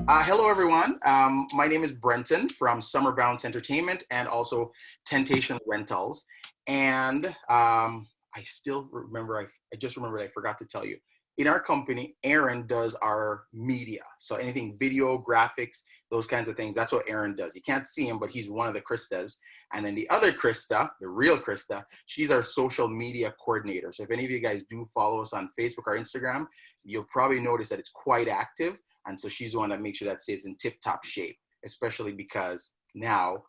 Hello, everyone. My name is Brenton from Summer Bounce Entertainment and also Temptation Rentals. And I still remember, I just remembered I forgot to tell you. In our company, Aaron does our media. So anything video, graphics, those kinds of things, that's what Aaron does. You can't see him, but he's one of the Kristas. And then the other Krista, the real Krista, she's our social media coordinator. So if any of you guys do follow us on Facebook or Instagram, you'll probably notice that it's quite active. And so she's the one that makes sure that stays in tip-top shape, especially because now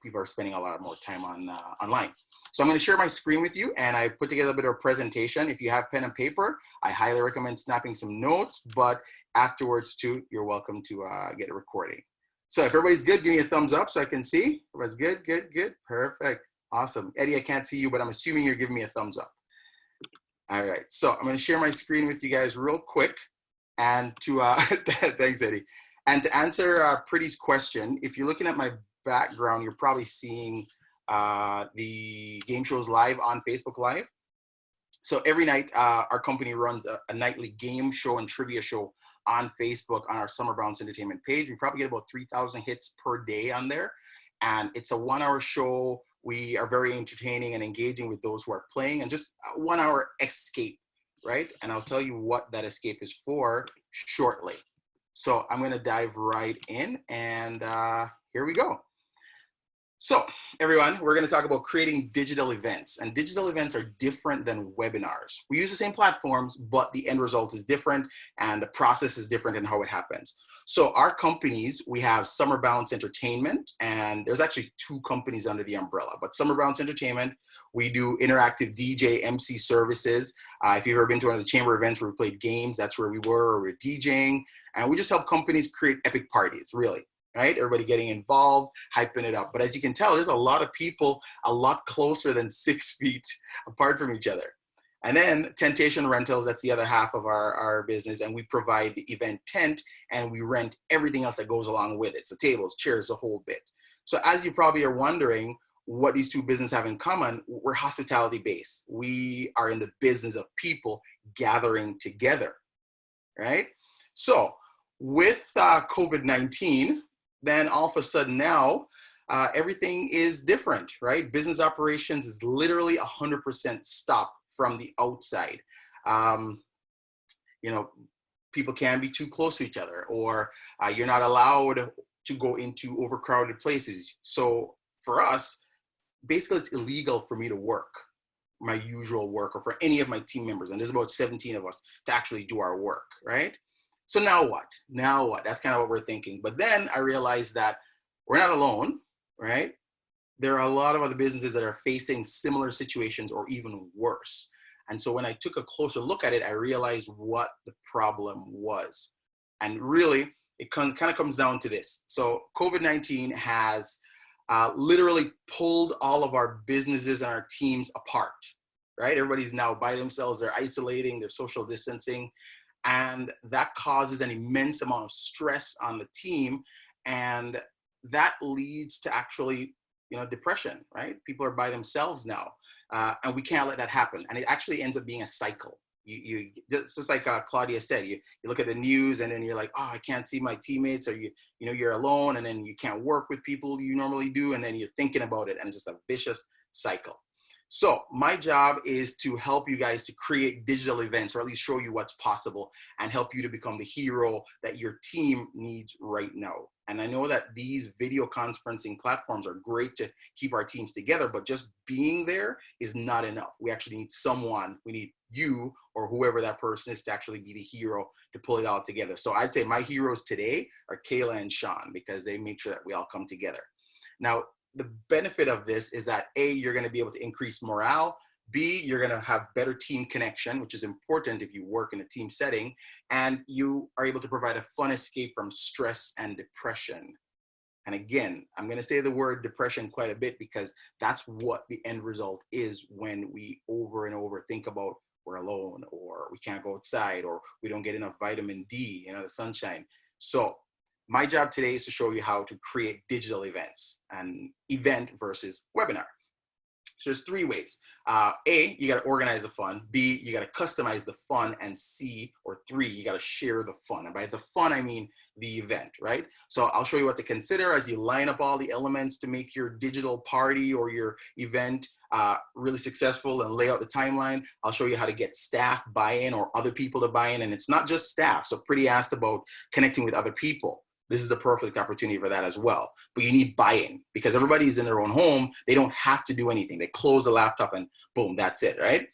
people are spending a lot more time online. So I'm going to share my screen with you, and I put together a bit of a presentation. If you have pen and paper, I highly recommend snapping some notes, but afterwards too, you're welcome to get a recording. So if everybody's good, give me a thumbs up so I can see. Everybody's good, good, good, perfect, awesome. Eddie, I can't see you, but I'm assuming you're giving me a thumbs up. All right, so I'm going to share my screen with you guys real quick. And to, thanks, Eddie. And to answer Pretty's question, if you're looking at my background, you're probably seeing the game shows live on Facebook Live. So every night, our company runs a nightly game show and trivia show on Facebook on our Summer Bounce Entertainment page. We probably get about 3,000 hits per day on there. And it's a 1-hour show. We are very entertaining and engaging with those who are playing, and just a 1-hour escape. Right? And I'll tell you what that escape is for shortly. So I'm going to dive right in, and here we go. So everyone, we're going to talk about creating digital events, and digital events are different than webinars. We use the same platforms, but the end result is different, and the process is different in how it happens. So our companies, we have Summer Bounce Entertainment, and there's actually 2 companies under the umbrella, but Summer Bounce Entertainment, we do interactive DJ, MC services. If you've ever been to one of the chamber events where we played games, that's where we were, or we're DJing, and we just help companies create epic parties, really, right? Everybody getting involved, hyping it up. But as you can tell, there's a lot of people a lot closer than 6 feet apart from each other. And then Temptation Rentals, that's the other half of our business, and we provide the event tent, and we rent everything else that goes along with it. So tables, chairs, the whole bit. So as you probably are wondering what these 2 businesses have in common, we're hospitality based. We are in the business of people gathering together, right? So with COVID-19, then all of a sudden now, everything is different, right? Business operations is literally 100% stopped from the outside. You know, people can be too close to each other, or you're not allowed to go into overcrowded places. So for us, basically it's illegal for me to work my usual work, or for any of my team members, and there's about 17 of us, to actually do our work, right? So now what? Now what? That's kind of what we're thinking. But then I realized that we're not alone, right? There are a lot of other businesses that are facing similar situations or even worse. And so when I took a closer look at it, I realized what the problem was. And really, it kind of comes down to this. So COVID-19 has literally pulled all of our businesses and our teams apart, right? Everybody's now by themselves, they're isolating, they're social distancing, and that causes an immense amount of stress on the team, and that leads to actually, depression, right? People are by themselves now, and we can't let that happen. And it actually ends up being a cycle. You just like Claudia said, you look at the news and then you're like, oh, I can't see my teammates, or you're alone, and then you can't work with people you normally do, and then you're thinking about it, and it's just a vicious cycle. So my job is to help you guys to create digital events, or at least show you what's possible, and help you to become the hero that your team needs right now. And I know that these video conferencing platforms are great to keep our teams together, but just being there is not enough. We actually need someone, we need you or whoever that person is to actually be the hero to pull it all together. So I'd say my heroes today are Kayla and Sean, because they make sure that we all come together. Now, the benefit of this is that A, you're going to be able to increase morale. B, you're going to have better team connection, which is important if you work in a team setting, and you are able to provide a fun escape from stress and depression. And again, I'm going to say the word depression quite a bit, because that's what the end result is when we over and over think about we're alone, or we can't go outside, or we don't get enough vitamin D, the sunshine. So my job today is to show you how to create digital events, and event versus webinar. So there's three ways. A, you got to organize the fun. B, you got to customize the fun. And C, or three, you got to share the fun. And by the fun, I mean the event, right? So I'll show you what to consider as you line up all the elements to make your digital party or your event really successful and lay out the timeline. I'll show you how to get staff buy-in or other people to buy in. And it's not just staff. So Pretty asked about connecting with other people. This is a perfect opportunity for that as well. But you need buy-in because everybody's in their own home. They don't have to do anything. They close the laptop and boom, that's it, right?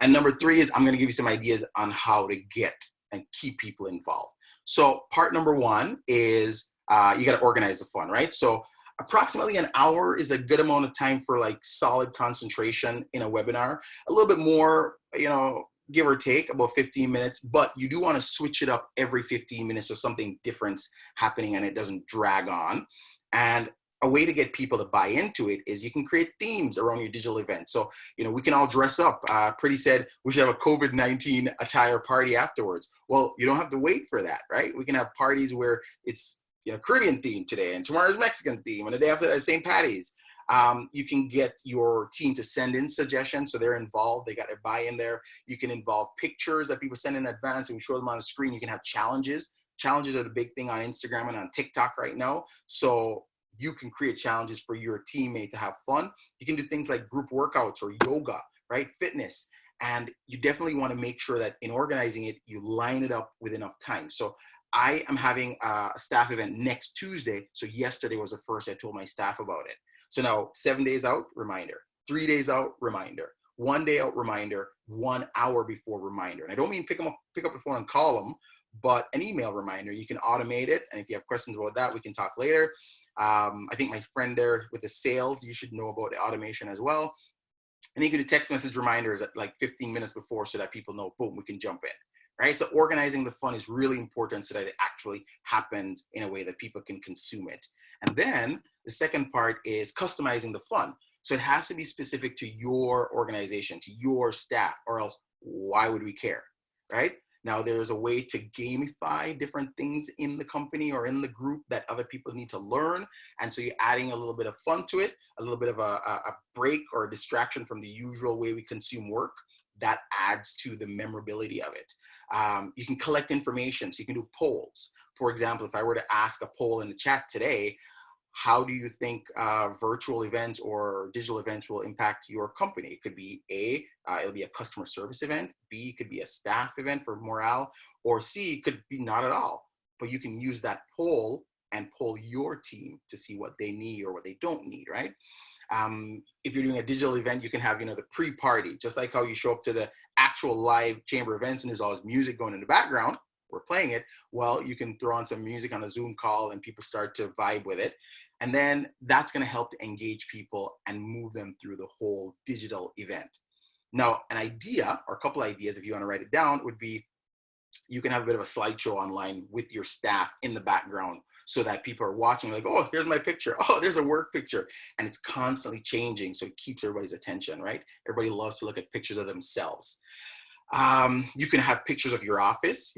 And number three is I'm going to give you some ideas on how to get and keep people involved. So part number one is you got to organize the fun, right? So approximately an hour is a good amount of time for like solid concentration in a webinar. A little bit more, give or take about 15 minutes, but you do want to switch it up every 15 minutes so something different's happening and it doesn't drag on. And a way to get people to buy into it is you can create themes around your digital event. So, we can all dress up. Pretty said we should have a COVID-19 attire party afterwards. Well, you don't have to wait for that, right? We can have parties where it's Caribbean theme today and tomorrow's Mexican theme and the day after that is St. Patty's. You can get your team to send in suggestions so they're involved. They got to buy in there. You can involve pictures that people send in advance and we show them on the screen. You can have challenges. Challenges are the big thing on Instagram and on TikTok right now. So you can create challenges for your teammate to have fun. You can do things like group workouts or yoga, right? Fitness. And you definitely want to make sure that in organizing it, you line it up with enough time. So I am having a staff event next Tuesday. So yesterday was the first I told my staff about it. So now 7 days out, reminder. 3 days out, reminder. 1 day out, reminder. 1 hour before, reminder. And I don't mean pick up the phone and call them, but an email reminder. You can automate it. And if you have questions about that, we can talk later. I think my friend there with the sales, you should know about the automation as well. And you can do text message reminders at like 15 minutes before so that people know, boom, we can jump in. Right? So organizing the fun is really important so that it actually happens in a way that people can consume it. And then the second part is customizing the fun. So it has to be specific to your organization, to your staff, or else why would we care, right? Now there's a way to gamify different things in the company or in the group that other people need to learn. And so you're adding a little bit of fun to it, a little bit of a break or a distraction from the usual way we consume work. That adds to the memorability of it. You can collect information, so you can do polls. For example, if I were to ask a poll in the chat today, how do you think virtual events or digital events will impact your company? It could be A, it'll be a customer service event. B, it could be a staff event for morale. Or C, it could be not at all. But you can use that poll and poll your team to see what they need or what they don't need, right? If you're doing a digital event, you can have, the pre-party, just like how you show up to the actual live chamber events and there's always music going in the background. We're playing it. Well, you can throw on some music on a Zoom call and people start to vibe with it. And then that's going to help to engage people and move them through the whole digital event. Now, an idea or a couple ideas, if you want to write it down, would be you can have a bit of a slideshow online with your staff in the background so that people are watching like, oh, here's my picture. Oh, there's a work picture. And it's constantly changing. So it keeps everybody's attention, right? Everybody loves to look at pictures of themselves. You can have pictures of your office,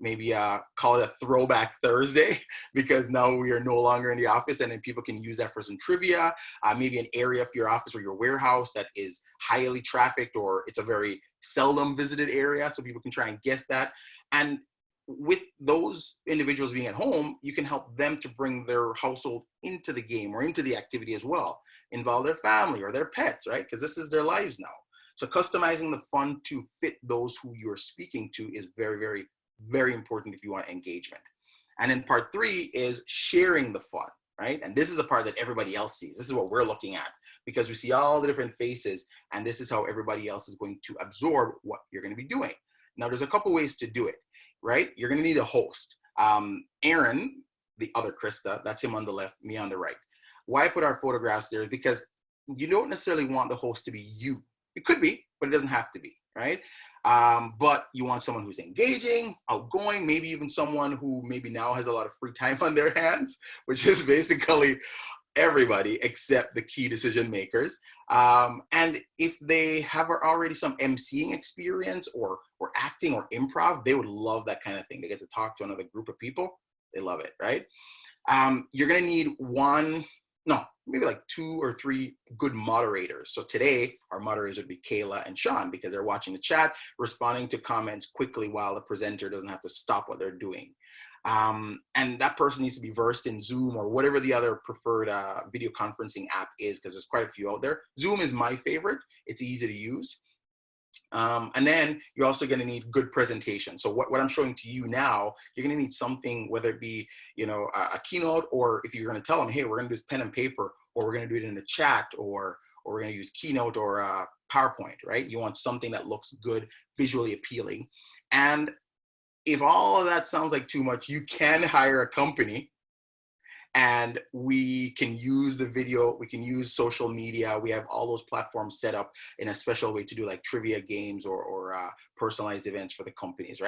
maybe call it a throwback Thursday because now we are no longer in the office and then people can use that for some trivia. Maybe an area of your office or your warehouse that is highly trafficked or it's a very seldom visited area so people can try and guess that. And with those individuals being at home, you can help them to bring their household into the game or into the activity as well. Involve their family or their pets, right? Because this is their lives now. So customizing the fun to fit those who you're speaking to is very, very, very important if you want engagement. And then part three is sharing the fun, right? And this is the part that everybody else sees. This is what we're looking at because we see all the different faces and this is how everybody else is going to absorb what you're going to be doing. Now, there's a couple ways to do it, right? You're going to need a host. Aaron, the other Krista, that's him on the left, me on the right. Why I put our photographs there is because you don't necessarily want the host to be you. It could be, but it doesn't have to be, right? But you want someone who's engaging, outgoing, maybe even someone who maybe now has a lot of free time on their hands, which is basically everybody except the key decision makers. And if they have already some emceeing experience or acting or improv, they would love that kind of thing. They get to talk to another group of people. They love it, right? You're going to need no, maybe like 2 or 3 good moderators. So today, our moderators would be Kayla and Sean because they're watching the chat, responding to comments quickly while the presenter doesn't have to stop what they're doing. And that person needs to be versed in Zoom or whatever the other preferred video conferencing app is, because there's quite a few out there. Zoom is my favorite. It's easy to use. And then you're also going to need good presentation. So what I'm showing to you now, you're going to need something, whether it be, a keynote, or if you're going to tell them, hey, we're going to do this pen and paper, or we're going to do it in a chat, or we're going to use Keynote or PowerPoint, right? You want something that looks good, visually appealing. And if all of that sounds like too much, you can hire a company, and we can use the video, we can use social media. We have all those platforms set up in a special way to do like trivia games or personalized events for the companies, right?